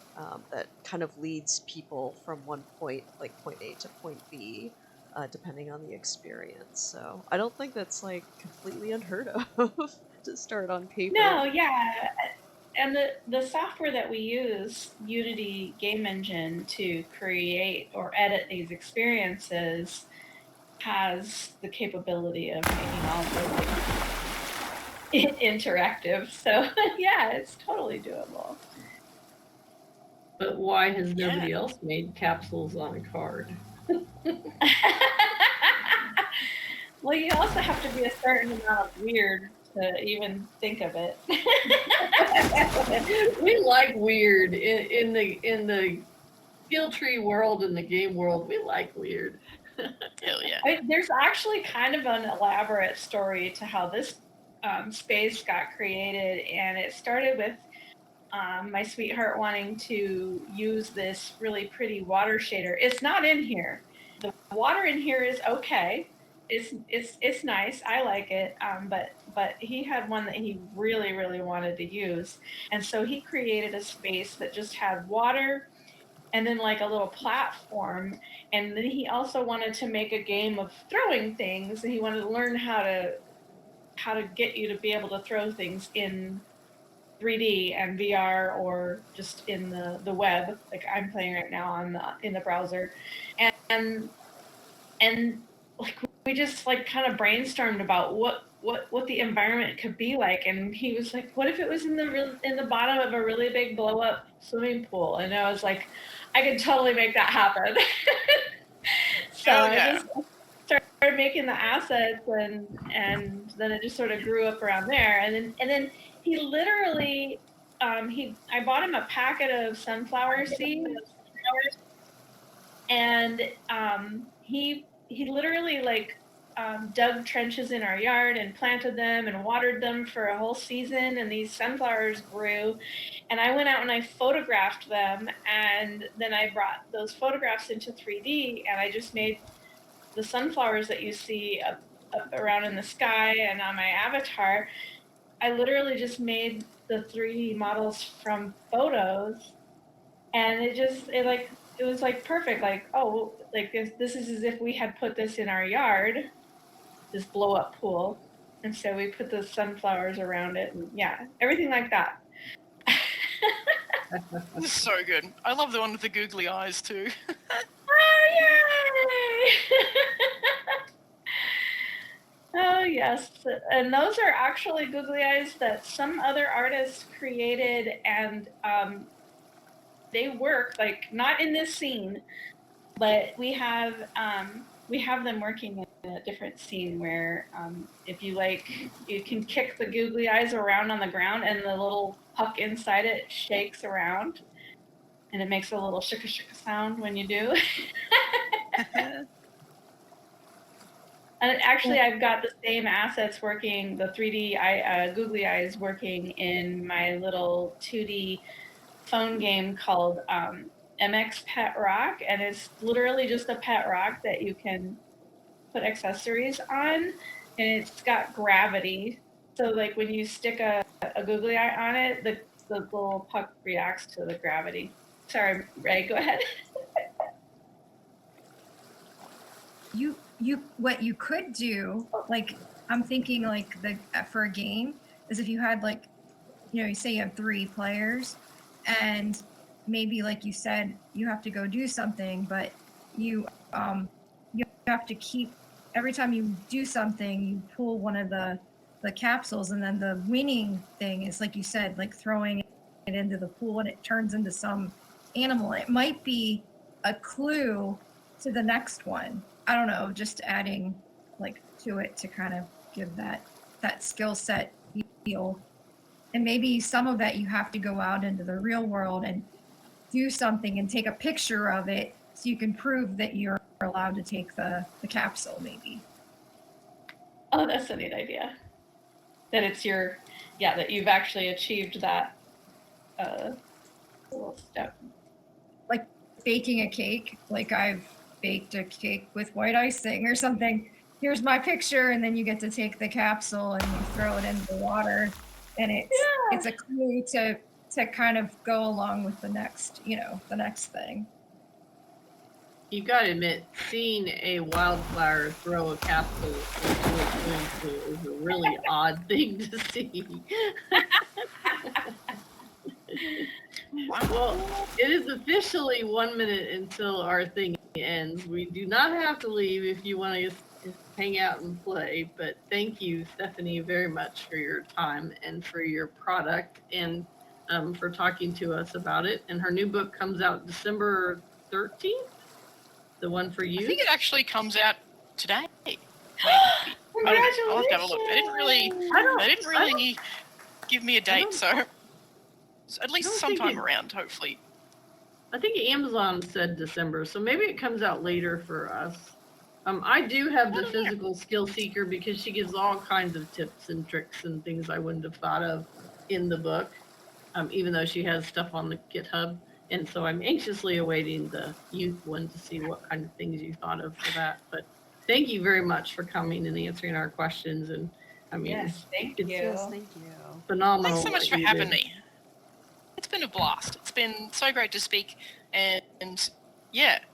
that kind of leads people from one point, like point A to point B, depending on the experience. So I don't think that's like completely unheard of to start on paper. No, yeah. And the software that we use, Unity Game Engine, to create or edit these experiences has the capability of making all of it interactive. So yeah, it's totally doable. But why has nobody else made capsules on a card? Well, you also have to be a certain amount of weird to even think of it. We like weird in the skill tree world and the game world. We like weird. Hell yeah. There's actually kind of an elaborate story to how this space got created, and it started with my sweetheart wanting to use this really pretty water shader. It's not in here. The water in here is okay. It's nice. I like it. But he had one that he really wanted to use, and so he created a space that just had water, and then like a little platform. And then he also wanted to make a game of throwing things, and he wanted to learn how to get you to be able to throw things in 3D and VR or just in the web, like I'm playing right now in the browser, and like we just like kind of brainstormed about what the environment could be like, and he was like, "What if it was in the bottom of a really big blow up swimming pool?" And I was like, "I could totally make that happen." So I just started making the assets, and then it just sort of grew up around there, and then he literally I bought him a packet of sunflower seeds, and he literally like dug trenches in our yard and planted them and watered them for a whole season, and these sunflowers grew, and I went out and I photographed them, and then I brought those photographs into 3D, and I just made the sunflowers that you see up around in the sky and on my avatar. I literally just made the 3D models from photos, and it was like perfect. Like, oh, like this is as if we had put this in our yard, this blow up pool, and so we put the sunflowers around it, and yeah, everything like that. This is so good. I love the one with the googly eyes too. Oh, yay! Oh, yes. And those are actually googly eyes that some other artists created, and they work, like, not in this scene, but we have them working in a different scene where if you can kick the googly eyes around on the ground, and the little puck inside it shakes around, and it makes a little shika shika sound when you do. And actually, I've got the same assets working, the 3D googly eyes working in my little 2D phone game called MX Pet Rock. And it's literally just a pet rock that you can put accessories on. And it's got gravity. So like when you stick a googly eye on it, the little puck reacts to the gravity. Sorry, Ray, go ahead. What you could do, like I'm thinking like for a game is if you had like, you say you have 3 players and maybe like you said, you have to go do something, but you have to keep every time you do something, you pull one of the capsules, and then the winning thing is like you said, like throwing it into the pool and it turns into some animal. It might be a clue to the next one. I don't know, just adding like to it to kind of give that skill set feel. And maybe some of that you have to go out into the real world and do something and take a picture of it so you can prove that you're allowed to take the capsule maybe. Oh, that's a neat idea. That it's that you've actually achieved that little step. Like baking a cake, like I've baked a cake with white icing or something. Here's my picture, and then you get to take the capsule and you throw it into the water, and it's a clue to kind of go along with the next, the next thing. You gotta admit, seeing a wildflower throw a capsule into a swimming pool is a really odd thing to see. Well, it is officially 1 minute until our thing ends. We do not have to leave if you want to hang out and play, but thank you, Stephanie, very much for your time and for your product and for talking to us about it. And her new book comes out December 13th, the one for you. I think it actually comes out today. Congratulations! I'll have to have a look. They didn't really give me a date, so at least sometime around, hopefully. I think Amazon said December, so maybe it comes out later for us. I do have the physical skill seeker because she gives all kinds of tips and tricks and things I wouldn't have thought of in the book, even though she has stuff on the GitHub. And so I'm anxiously awaiting the youth one to see what kind of things you thought of for that. But thank you very much for coming and answering our questions. And I mean, yes, thank you. Yes, thank you. Phenomenal. Thanks so much for having me. It's been a blast. It's been so great to speak and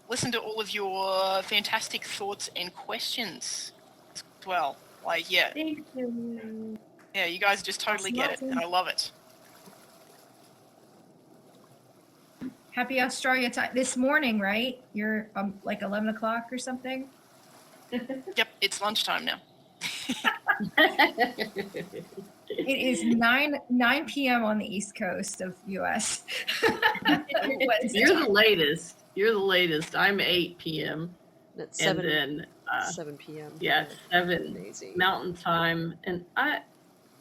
listen to all of your fantastic thoughts and questions as well. Thank you. Yeah, you guys just totally get it, and I love it. Happy Australia time this morning, right? You're like 11 o'clock or something? Yep, it's lunchtime now. It is 9 p.m. on the East Coast of US. You're the latest. You're the latest. I'm 8 p.m. At 7, and then 7 p.m. Yeah, 7 Amazing. Mountain Time. And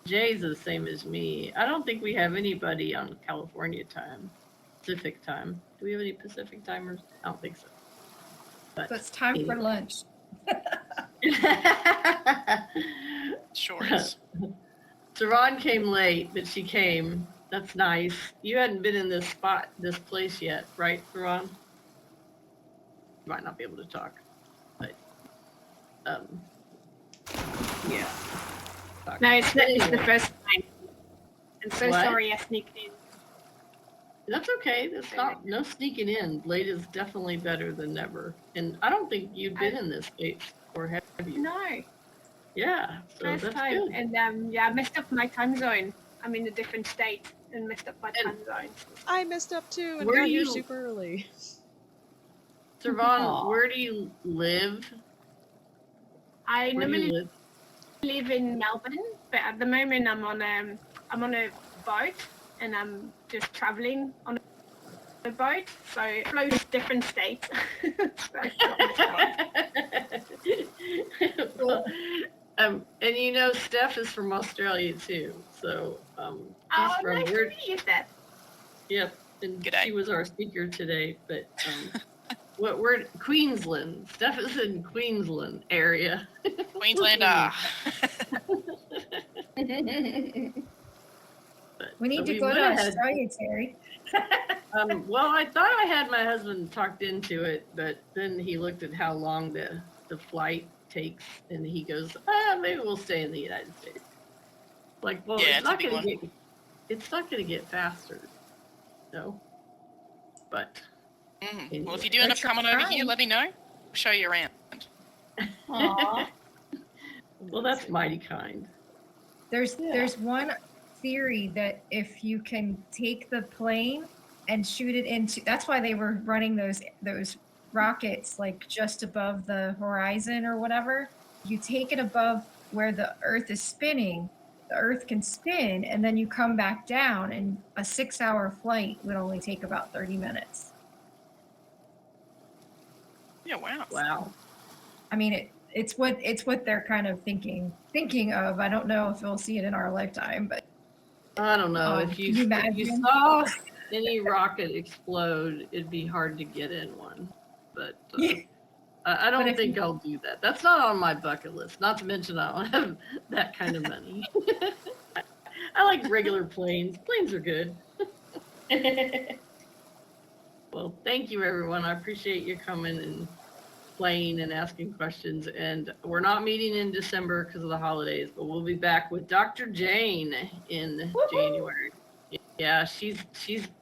Jay's the same as me. I don't think we have anybody on California time, Pacific time. Do we have any Pacific timers? I don't think so. So it's time for lunch. Sure is. Saran came late, but she came. That's nice. You hadn't been in this place yet, right, Saran? You might not be able to talk, but yeah. No, it's the first time. I'm so sorry I sneaked in. That's okay. That's no sneaking in. Late is definitely better than never. And I don't think you've been in this space before, have you? No. Yeah. So First that's time. good. And I messed up my time zone. I'm in a different state and messed up my time zone. I messed up too and Where got here you- super early. Saran, where do you live? I Where do you normally live in Melbourne, but at the moment I'm on a boat and I'm just traveling on a boat, so it flows different states. Well, and Steph is from Australia too. So she's from nice to meet you, Steph. Yep, and G'day. she was our speaker today. But we're Queensland. Steph is in Queensland area. Queenslander. We need to go to Australia, Terry. Well, I thought I had my husband talked into it, but then he looked at how long the flight takes, and he goes, maybe we'll stay in the United States. Like, well, Yeah, it's not going to get faster, no. But anyway. Well, if you do end up coming over here, let me know. We'll show you around. Aww. Well, that's mighty kind. There's one theory that if you can take the plane and shoot it into, that's why they were running those rockets like just above the horizon or whatever. You take it above where the Earth is spinning, the Earth can spin, and then you come back down, and a 6-hour flight would only take about 30 minutes. Yeah, wow. Wow. I mean, it's what they're kind of thinking of. I don't know if we'll see it in our lifetime, but I don't know. can you If you imagine? saw any rocket explode, it'd be hard to get in one. But I don't think I'll do that. That's not on my bucket list. Not to mention I don't have that kind of money. I like regular planes. Planes are good. Well, thank you, everyone. I appreciate you coming and playing and asking questions. And we're not meeting in December because of the holidays, but we'll be back with Dr. Jane in January. Yeah, she's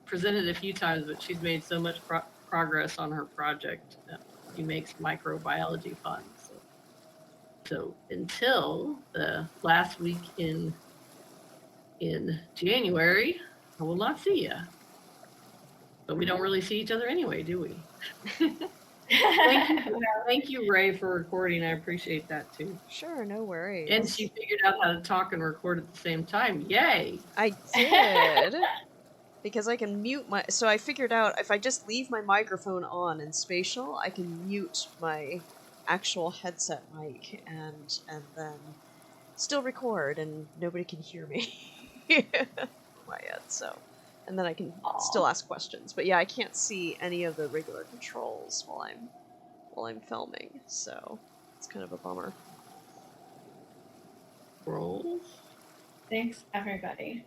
presented a few times, but she's made so much progress on her project. She makes microbiology fun. So until the last week in January, I will not see you. But we don't really see each other anyway, do we? Thank you, Ray, for recording. I appreciate that too. Sure, no worries. And she figured out how to talk and record at the same time. Yay! I did. Because I can mute my... So I figured out if I just leave my microphone on in Spatial, I can mute my actual headset mic and then still record and nobody can hear me from my end, so... And then I can still ask questions. But yeah, I can't see any of the regular controls while I'm filming, so it's kind of a bummer. Rolls. Thanks, everybody.